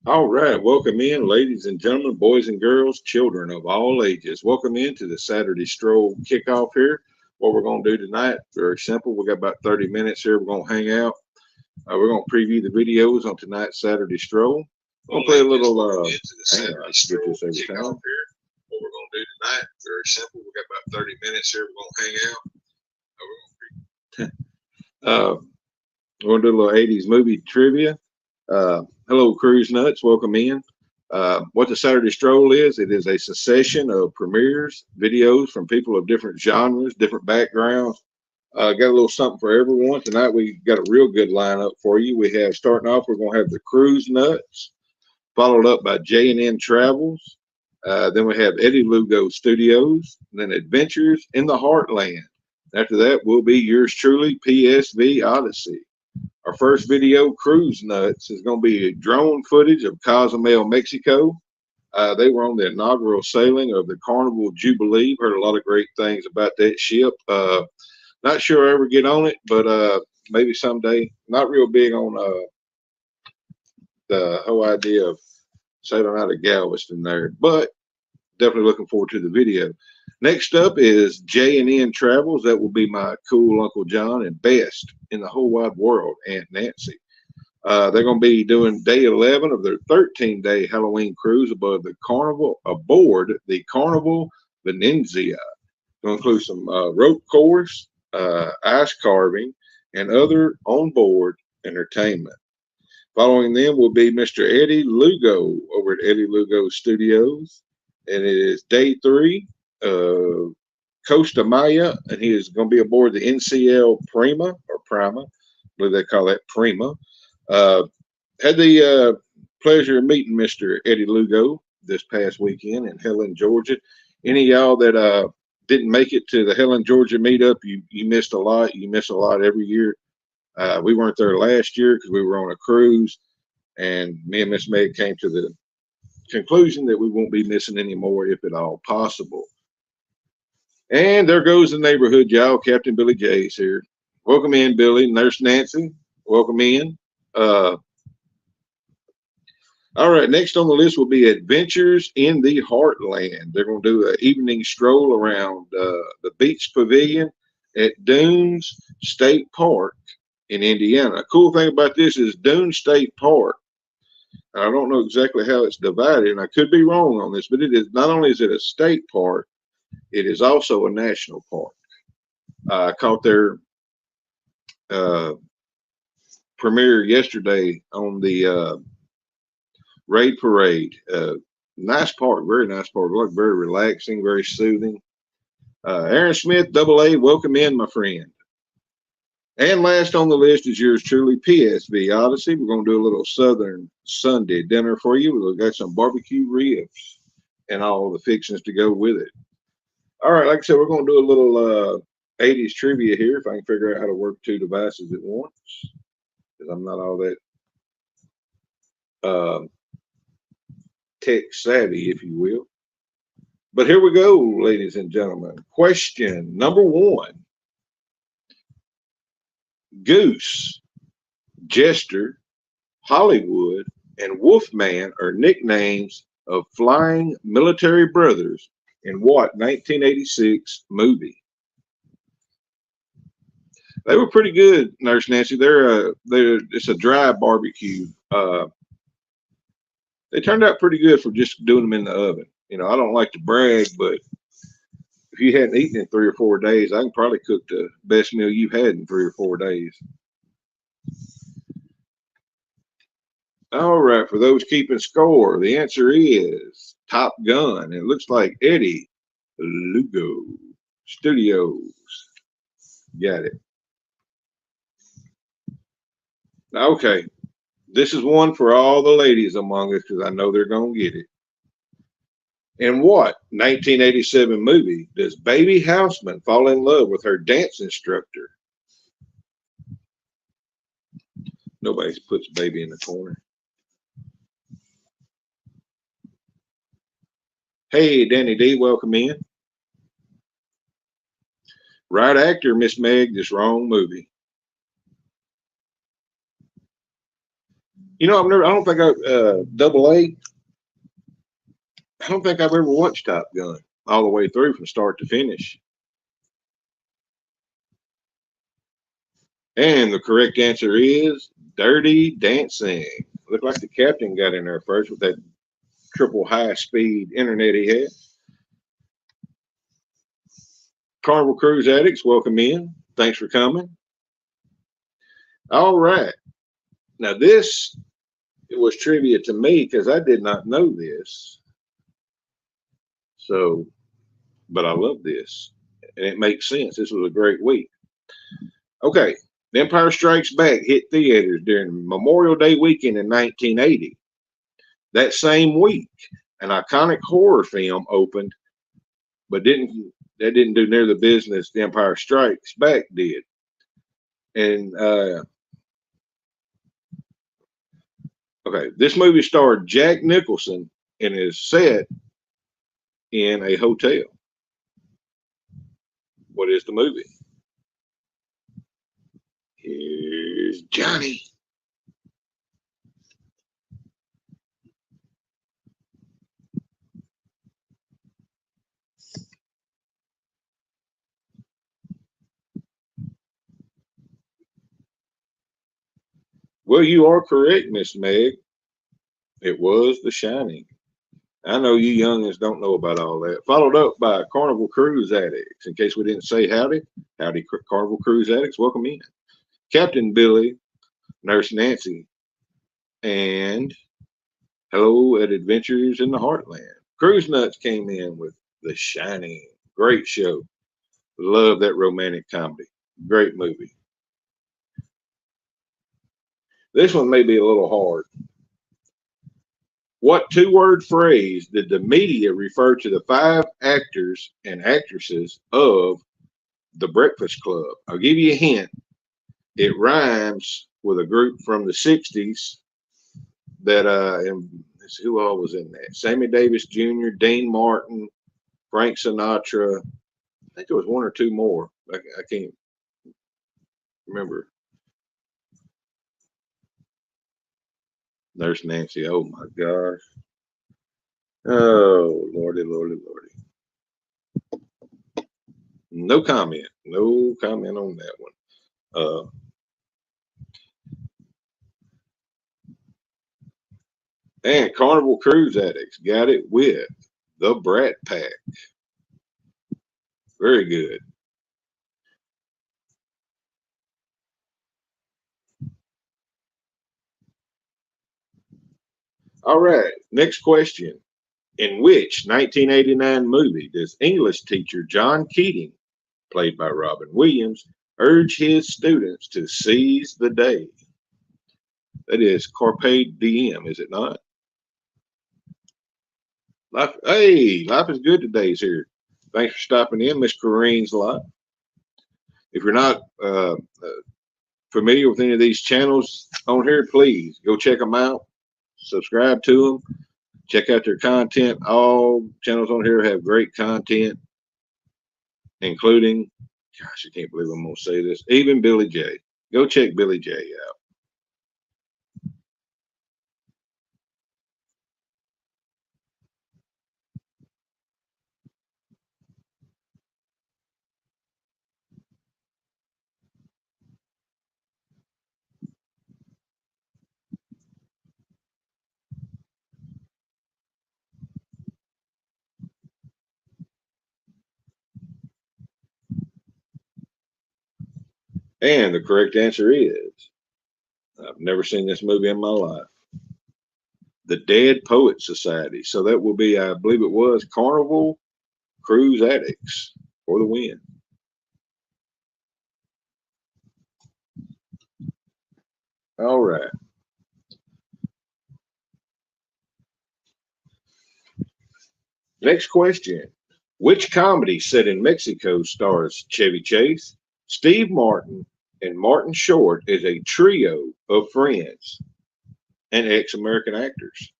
All right, welcome in, ladies and gentlemen, boys and girls, children of all ages. Welcome in to the Saturday Stroll kickoff here. What we're going to do tonight, very simple. We got about 30 minutes here. We're going to hang out. We're going to preview the videos on tonight's Saturday Stroll. We're going to play a little, hang on, I can get this every time. What we're going to do tonight, very simple. We got about 30 minutes here. We're going to hang out. Uh, we're going to do a little 80s movie trivia. Hello, Cruise Nuts. Welcome in. What the Saturday Stroll is, it is a succession of premieres, videos from people of different genres, different backgrounds. Got a little something for everyone. Tonight we got a real good lineup for you. We have, starting off, we're going to have the Cruise Nuts, followed up by J&N Travels. Then we have Eddie Lugo Studios, then Adventures in the Heartland. After that will be yours truly, PSV Odyssey. Our first video, Cruise Nuts, is going to be drone footage of Cozumel, Mexico. They were on the inaugural sailing of the Carnival Jubilee. Heard a lot of great things about that ship. Not sure I ever get on it, but maybe someday. Not real big on the whole idea of sailing out of Galveston there, but definitely looking forward to the video. Next up is J&N Travels. That will be my cool Uncle John and best in the whole wide world, Aunt Nancy. They're going to be doing day 11 of their 13-day Halloween cruise aboard the Carnival Venezia. Going to include some rope course, ice carving, and other onboard entertainment. Following them will be Mr. Eddie Lugo over at Eddie Lugo Studios. And it is day 3 of Costa Maya, and he is going to be aboard the NCL Prima. I believe they call that Prima. Uh, had the pleasure of meeting Mr. Eddie Lugo this past weekend in Helen, Georgia. Any of y'all that didn't make it to the Helen, Georgia meetup, you missed a lot. You miss a lot every year. We weren't there last year because we were on a cruise, and me and Miss Meg came to the conclusion that we won't be missing any more if at all possible. And there goes the neighborhood, y'all. Captain Billy J's here. Welcome in, Billy. Nurse Nancy, welcome in. Uh, all right, next on the list will be Adventures in the Heartland. They're going to do an evening stroll around the beach pavilion at Dunes State Park in Indiana. A cool thing about this is Dunes State Park. I don't know exactly how it's divided, and I could be wrong on this, but it is not only is it a state park, it is also a national park. I caught their uh, premiere yesterday on the Raid Parade. Nice park, very nice park. Look, very relaxing, very soothing. Aaron Smith, Double A, welcome in, my friend. And last on the list is yours truly, PSV Odyssey. We're going to do a little Southern Sunday dinner for you. We've got some barbecue ribs and all the fixings to go with it. All right, like I said, we're going to do a little 80s trivia here if I can figure out how to work 2 devices at once, because I'm not all that uh, tech savvy, if you will. But here we go, ladies and gentlemen. Question number 1. Goose, Jester, Hollywood, and Wolfman are nicknames of flying military brothers in what 1986 movie? They were pretty good, Nurse Nancy. They're it's a dry barbecue. They turned out pretty good for just doing them in the oven. You know, I don't like to brag, but if you hadn't eaten in 3 or 4 days, I can probably cook the best meal you've had in 3 or 4 days. All right, for those keeping score, the answer is Top Gun. It looks like Eddie Lugo Studios. Got it. Okay, this is one for all the ladies among us because I know they're going to get it. In what 1987 movie does Baby Houseman fall in love with her dance instructor? Nobody puts baby in the corner. Hey, Danny D, welcome in. Right actor, Miss Meg, just wrong movie. You know, I don't think double A. I don't think I've ever watched Top Gun all the way through from start to finish. And the correct answer is Dirty Dancing. Looked like the captain got in there first with that triple high speed internet he had. Carnival Cruise Addicts, welcome in. Thanks for coming. All right. Now, this was trivia to me because I did not know this. So, but I love this. And it makes sense. This was a great week. Okay. The Empire Strikes Back hit theaters during Memorial Day weekend in 1980. That same week, an iconic horror film opened, but didn't do near the business The Empire Strikes Back did. And okay, this movie starred Jack Nicholson and is set in a hotel. What is the movie? Here's Johnny. Well, you are correct, Miss Meg. It was The Shining. I know you youngins don't know about all that. Followed up by Carnival Cruise Addicts. In case we didn't say howdy, howdy, Carnival Cruise Addicts, welcome in. Captain Billy, Nurse Nancy, and Hello at Adventures in the Heartland. Cruise Nuts came in with The Shining. Great show. Love that romantic comedy. Great movie. This one may be a little hard. What two-word phrase did the media refer to the 5 actors and actresses of The Breakfast Club? I'll give you a hint. It rhymes with a group from the 60s that, and let's see who all was in that. Sammy Davis Jr., Dean Martin, Frank Sinatra. I think there was one or two more. I can't remember. Nurse Nancy. Oh my gosh. Oh, Lordy, Lordy, Lordy. No comment. No comment on that one. And Carnival Cruise Addicts got it with the Brat Pack. Very good. All right. Next question. In which 1989 movie does English teacher John Keating, played by Robin Williams, urge his students to seize the day? That is Carpe Diem, is it not? Life, hey, life is good today's here. Thanks for stopping in, Miss Corrine's Life. If you're not familiar with any of these channels on here, please go check them out. Subscribe to them. Check out their content. All channels on here have great content, including, gosh, I can't believe I'm going to say this, even Billy J. Go check Billy J out. And the correct answer is, I've never seen this movie in my life, The Dead Poets Society. So that will be, I believe it was Carnival Cruise Addicts for the win. All right. Next question. Which comedy set in Mexico stars Chevy Chase, Steve Martin, and Martin Short as a trio of friends and ex-American actors?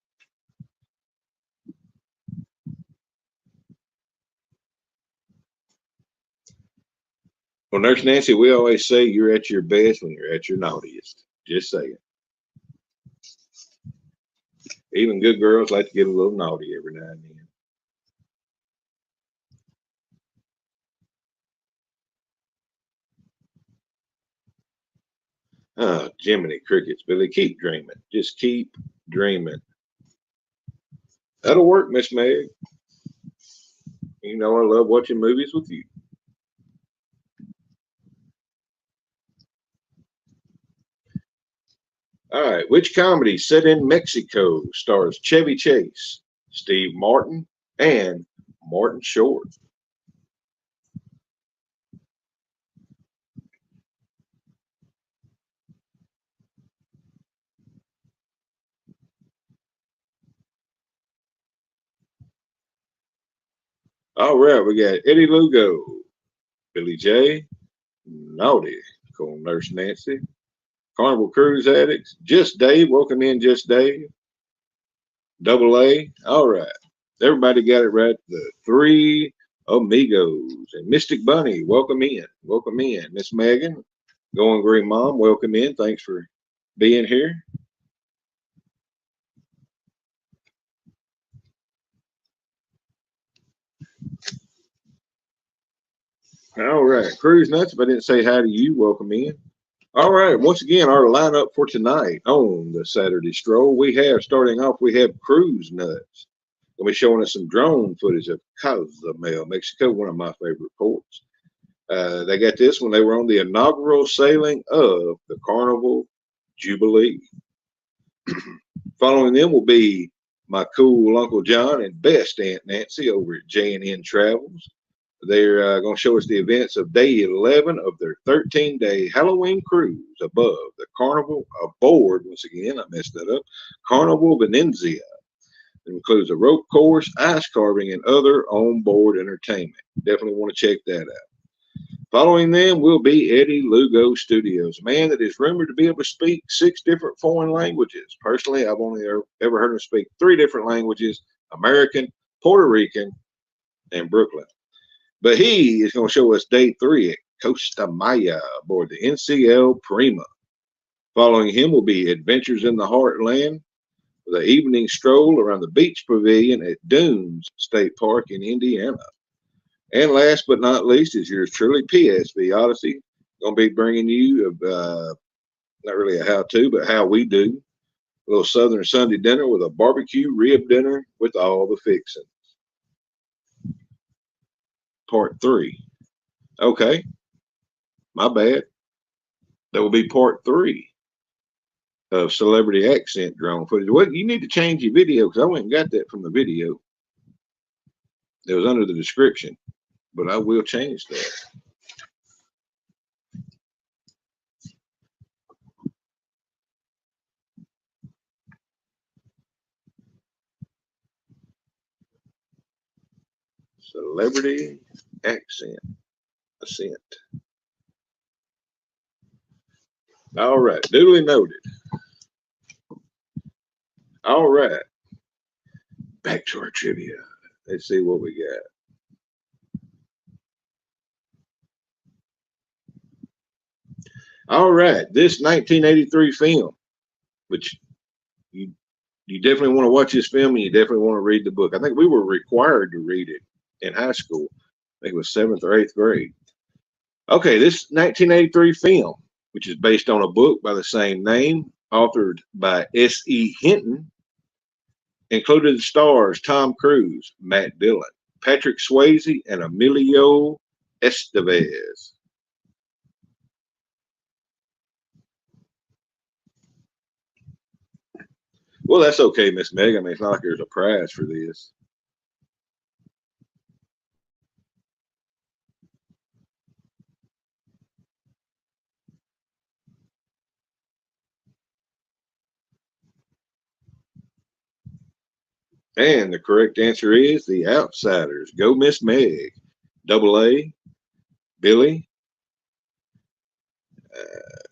Well, Nurse Nancy, we always say you're at your best when you're at your naughtiest. Just saying. Even good girls like to get a little naughty every now and then. Jiminy Crickets, Billy, keep dreaming. Just keep dreaming. That'll work, Miss Meg. You know I love watching movies with you. All right, which comedy set in Mexico stars Chevy Chase, Steve Martin, and Martin Short? All right, we got Eddie Lugo, Billy J, Naughty, Cool Nurse Nancy, Carnival Cruise Addicts, Just Dave, welcome in Just Dave, Double A. All right, everybody got it right. The Three Amigos and Mystic Bunny, welcome in, welcome in. Miss Megan, Going Green Mom, welcome in. Thanks for being here. All right, Cruise Nuts. If I didn't say hi to you, welcome in. All right, once again, our lineup for tonight on the Saturday Stroll, we have, starting off, we have Cruise Nuts. They'll be showing us some drone footage of Cozumel, Mexico, one of my favorite ports. They got this when they were on the inaugural sailing of the Carnival Jubilee. Following them will be my cool Uncle John and best Aunt Nancy over at J&N Travels. They're going to show us the events of day 11 of their 13-day Halloween cruise above the Carnival, aboard, once again, I messed that up, Carnival Venezia. It includes a rope course, ice carving, and other on-board entertainment. Definitely want to check that out. Following them will be Eddie Lugo Studios, a man that is rumored to be able to speak 6 different foreign languages. Personally, I've only ever heard him speak 3 different languages: American, Puerto Rican, and Brooklyn. But he is going to show us day 3 at Costa Maya aboard the NCL Prima. Following him will be Adventures in the Heartland, with an evening stroll around the beach pavilion at Dunes State Park in Indiana. And last but not least is yours truly, PSV Odyssey. Going to be bringing you, not really a how-to, but how we do. A little Southern Sunday dinner with a barbecue rib dinner with all the fixings. Part 3. Okay, my bad. That will be part 3 of celebrity accent drone footage. Well, you need to change your video because I went and got that from the video. It was under the description, but I will change that. Celebrity accent. Ascent. All right, duly noted. All right, back to our trivia. Let's see what we got. All right, this 1983 film, which you you definitely want to watch this film and you definitely want to read the book. I think we were required to read it in high school. I think it was 7th or 8th grade. Okay, this 1983 film, which is based on a book by the same name, authored by S.E. Hinton, included the stars Tom Cruise, Matt Dillon, Patrick Swayze, and Emilio Estevez. Well, that's okay, Miss Meg. I mean, it's not like there's a prize for this. And the correct answer is The Outsiders. Go, Miss Meg. Double A, Billy.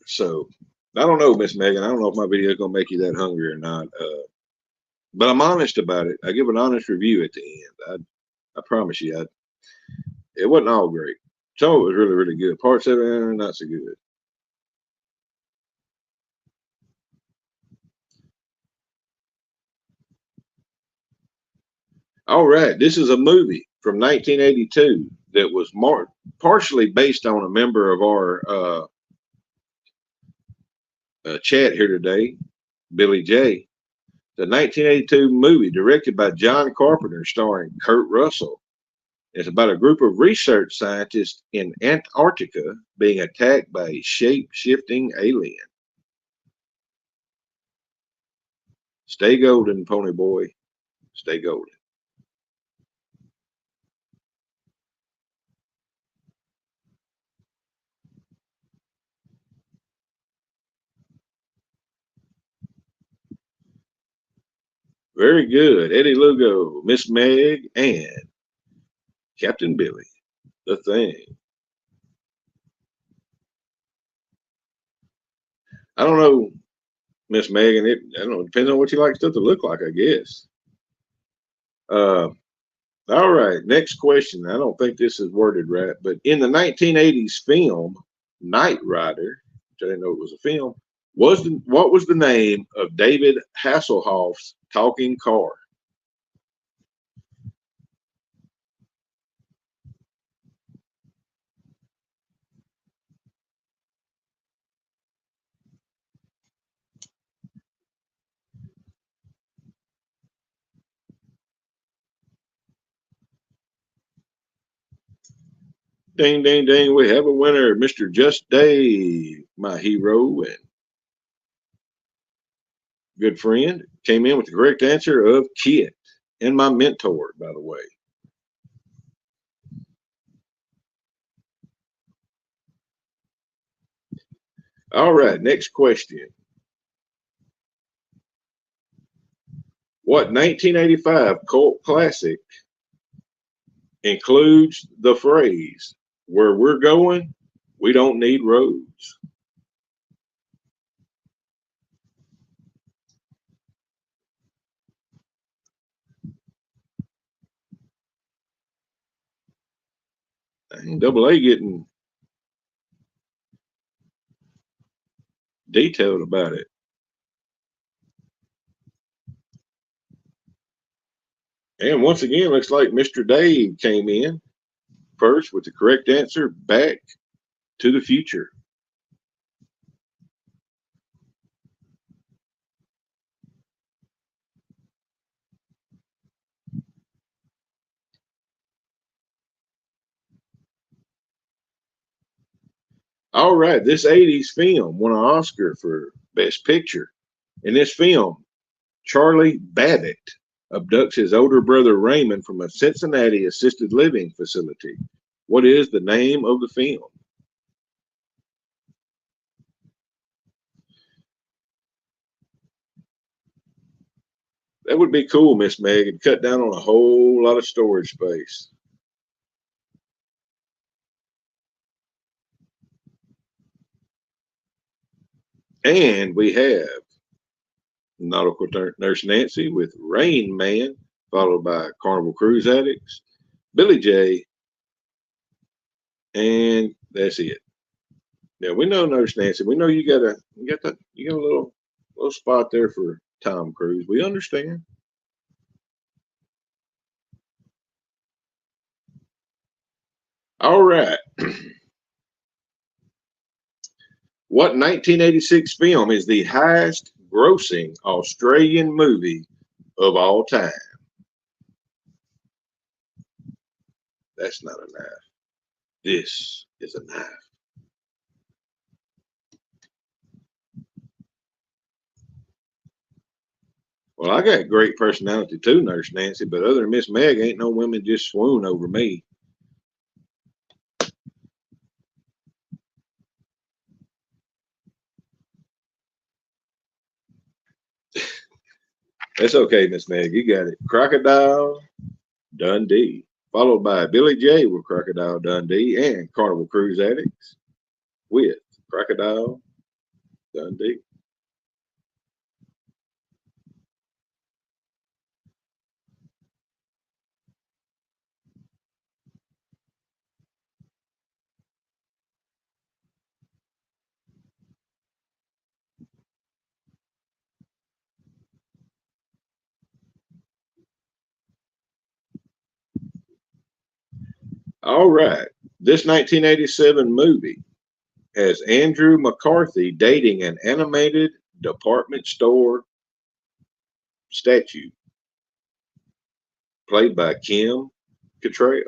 So I don't know, Miss Megan. I don't know if my video is going to make you that hungry or not. But I'm honest about it. I give an honest review at the end. I promise you, it wasn't all great. Some of it was really, really good. Parts of it, not so good. All right, this is a movie from 1982 that was partially based on a member of our chat here today, Billy J. The 1982 movie directed by John Carpenter starring Kurt Russell. It's about a group of research scientists in Antarctica being attacked by a shape-shifting alien. Stay golden, pony boy. Stay golden. Very good. Eddie Lugo, Miss Meg, and Captain Billy. The Thing. I don't know, Miss Megan. I don't know. It depends on what you like stuff to look like, I guess. Uh, all right. Next question. I don't think this is worded right, but in the 1980s film Knight Rider, which I didn't know it was a film, what was the name of David Hasselhoff's talking car? Ding, ding, ding. We have a winner, Mr. Just Dave, my hero and good friend. Came in with the correct answer of Kit, and my mentor, by the way. All right, next question. What 1985 cult classic includes the phrase, "Where we're going, we don't need roads"? Dang, Double A getting detailed about it. And once again, looks like Mr. Dave came in first with the correct answer, Back to the Future. All right, this 80s film won an Oscar for Best Picture. In this film, Charlie Babbitt abducts his older brother Raymond from a Cincinnati assisted living facility. What is the name of the film? That would be cool, Miss Meg, and cut down on a whole lot of storage space. And we have Nautical Nurse Nancy with Rain Man, followed by Carnival Cruise Addicts, Billy J, and that's it. Now we know Nurse Nancy. We know you got a little spot there for Tom Cruise. We understand. All right. What 1986 film is the highest grossing Australian movie of all time? That's not a knife. This is a knife. Well, I got great personality too, Nurse Nancy, but other than Miss Meg, ain't no women just swoon over me. That's okay, Miss Meg. You got it. Crocodile Dundee, followed by Billy J with Crocodile Dundee and Carnival Cruise Addicts with Crocodile Dundee. All right. This 1987 movie has Andrew McCarthy dating an animated department store statue played by Kim Cattrall.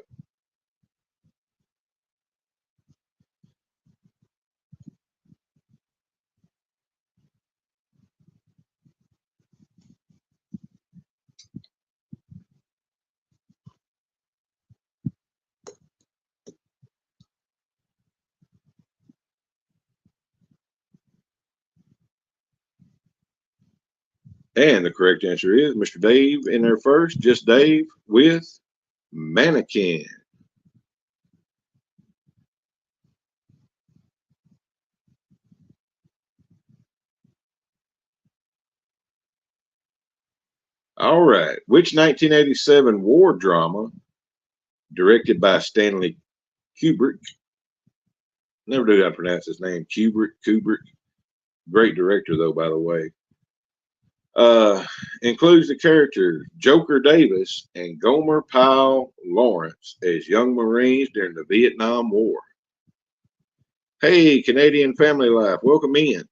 And the correct answer is Mr. Dave in there first, just Dave with Mannequin. All right. Which 1987 war drama, directed by Stanley Kubrick? Never do I pronounce his name. Kubrick. Great director, though, by the way. Includes the characters Joker Davis and Gomer Pyle Lawrence as young Marines during the Vietnam War. Hey, Canadian Family Life, welcome in.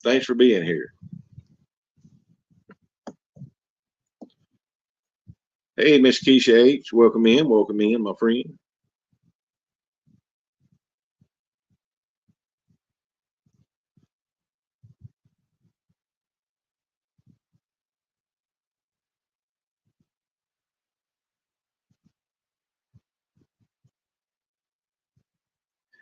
Thanks for being here. Hey, Miss Keisha H, welcome in, my friend.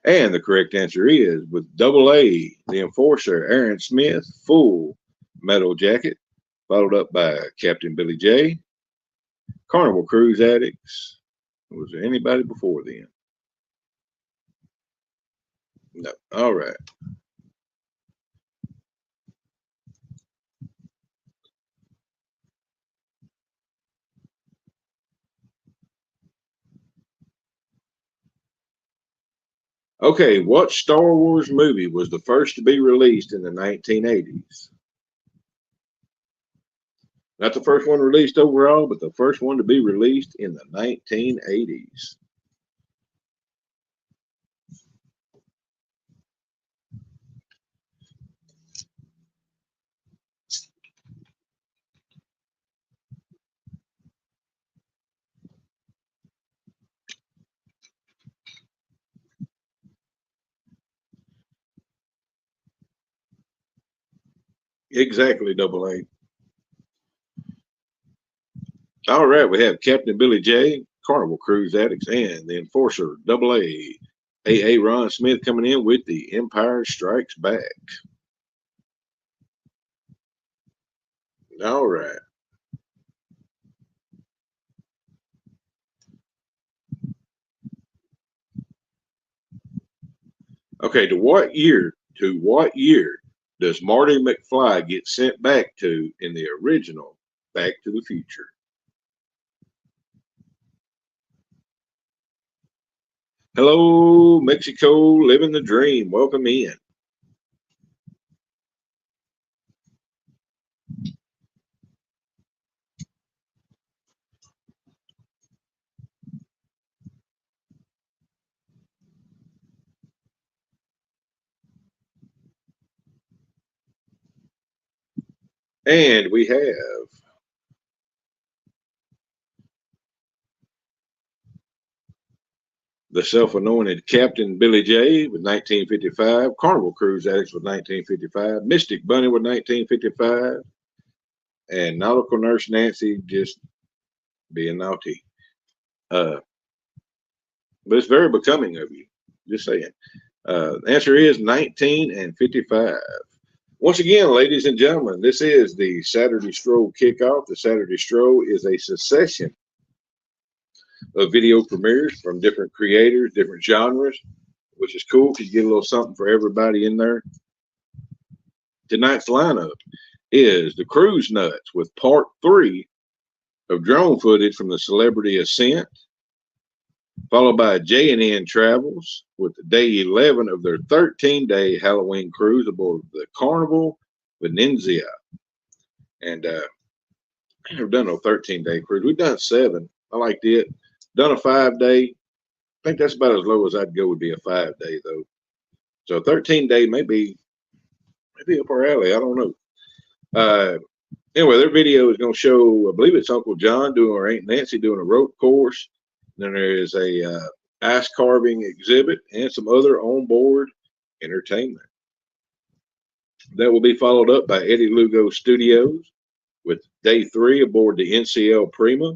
And the correct answer is with double A, the enforcer, Aaron Smith, Full Metal Jacket, followed up by Captain Billy J, Carnival Cruise Addicts. Was there anybody before then? No. All right. Okay, what Star Wars movie was the first to be released in the 1980s? Not the first one released overall, but the first one to be released in the 1980s. Exactly, double A. All right, we have Captain Billy J, Carnival Cruise Addicts, and the Enforcer, double A. A. Ron Smith coming in with The Empire Strikes Back. All right. Okay, to what year? To what year does Marty McFly get sent back to in the original Back to the Future? Hello, Mexico, living the dream. Welcome in. And we have the self-anointed Captain Billy J with 1955, Carnival Cruise Addicts with 1955, Mystic Bunny with 1955, and Nautical Nurse Nancy just being naughty. But it's very becoming of you. Just saying. The answer is 19 and 55. Once again, ladies and gentlemen, this is the Saturday Stroll Kickoff. The Saturday Stroll is a succession of video premieres from different creators, different genres, which is cool because you get a little something for everybody in there. Tonight's lineup is the Cruise Nuts with part 3 of drone footage from the Celebrity Ascent, followed by J&N Travels with day 11 of their 13-day Halloween cruise aboard the Carnival Venezia. And I've never done a 13-day cruise. We've done 7. I liked it. Done a 5-day. I think that's about as low as I'd go, would be a 5-day though. So a 13-day maybe up our alley. I don't know. Anyway, their video is going to show, I believe it's Uncle John doing, or Aunt Nancy doing a rope course. Then there is a ice carving exhibit and some other onboard entertainment. That will be followed up by Eddie Lugo Studios with day 3 aboard the NCL Prima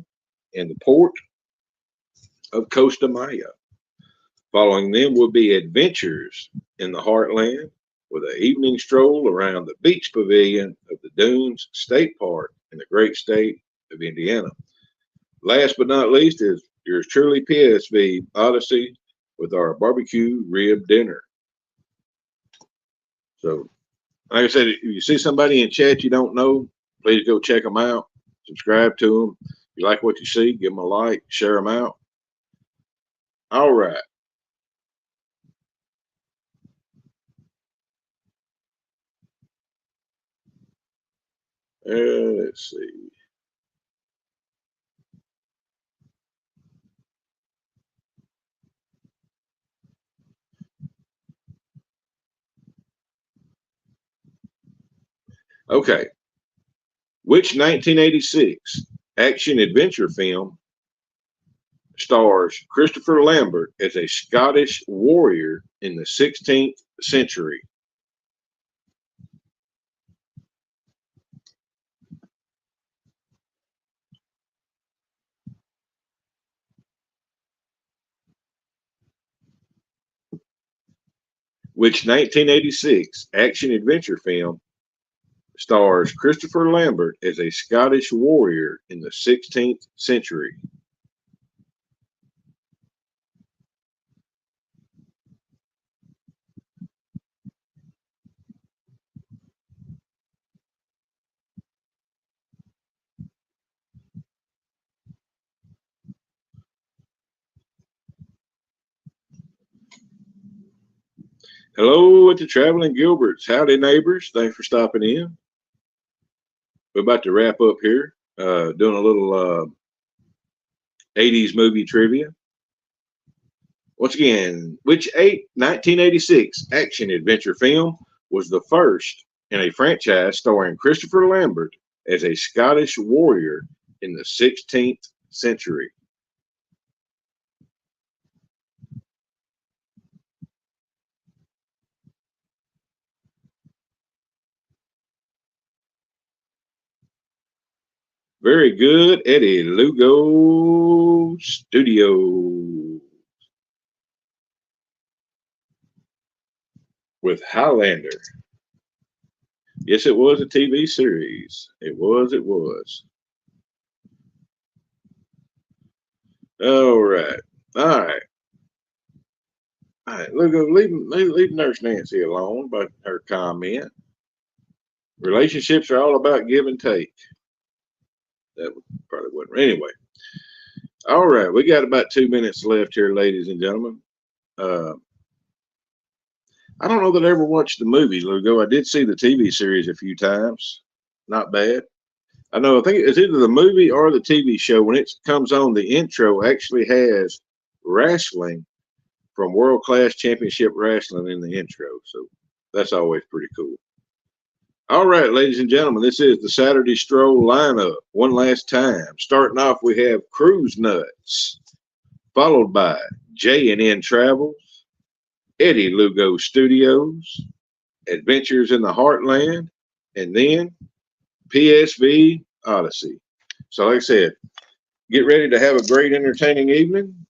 and the port of Costa Maya. Following them will be adventures in the Heartland with an evening stroll around the beach pavilion of the Dunes State Park in the great state of Indiana. Last but not least is yours truly, PSV Odyssey, with our barbecue rib dinner. So, like I said, if you see somebody in chat you don't know, please go check them out. Subscribe to them. If you like what you see, give them a like, share them out. All right. Let's see. Okay. Which 1986 action adventure film stars Christopher Lambert as a Scottish warrior in the 16th century? Which 1986 action adventure film stars Christopher Lambert as a Scottish warrior in the 16th century? Hello at the Traveling Gilberts. Howdy, neighbors. Thanks for stopping in. We're about to wrap up here, doing a little 80s movie trivia. Once again, which 1986 action adventure film was the first in a franchise starring Christopher Lambert as a Scottish warrior in the 16th century? Very good, Eddie Lugo Studio with Highlander. Yes, it was a TV series. It was. All right. All right. All right. Lugo, leave Nurse Nancy alone by her comment. Relationships are all about give and take. That probably wasn't. Anyway. All right. We got about 2 minutes left here, ladies and gentlemen. I don't know that I ever watched the movie, Lugo. I did see the TV series a few times. Not bad. I know. I think it's either the movie or the TV show. When it comes on, the intro actually has wrestling from World Class Championship Wrestling in the intro. So that's always pretty cool. All right, ladies and gentlemen, this is the Saturday Stroll lineup. One last time. Starting off, we have Cruise Nuts, followed by J&N Travels, Eddie Lugo Studios, Adventures in the Heartland, and then PSV Odyssey. So like I said, get ready to have a great entertaining evening.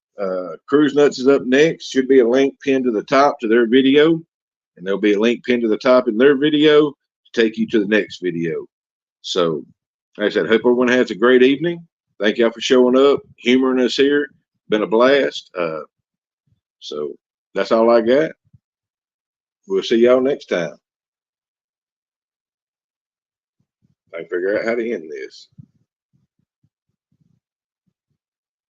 Cruise Nuts is up next. Should be a link pinned to the top to their video, and there'll be a link pinned to the top in their video to take you to the next video. So like I said, hope everyone has a great evening. Thank y'all for showing up, humoring us here. Been a blast. So that's all I got. We'll see y'all next time. I can figure out how to end this.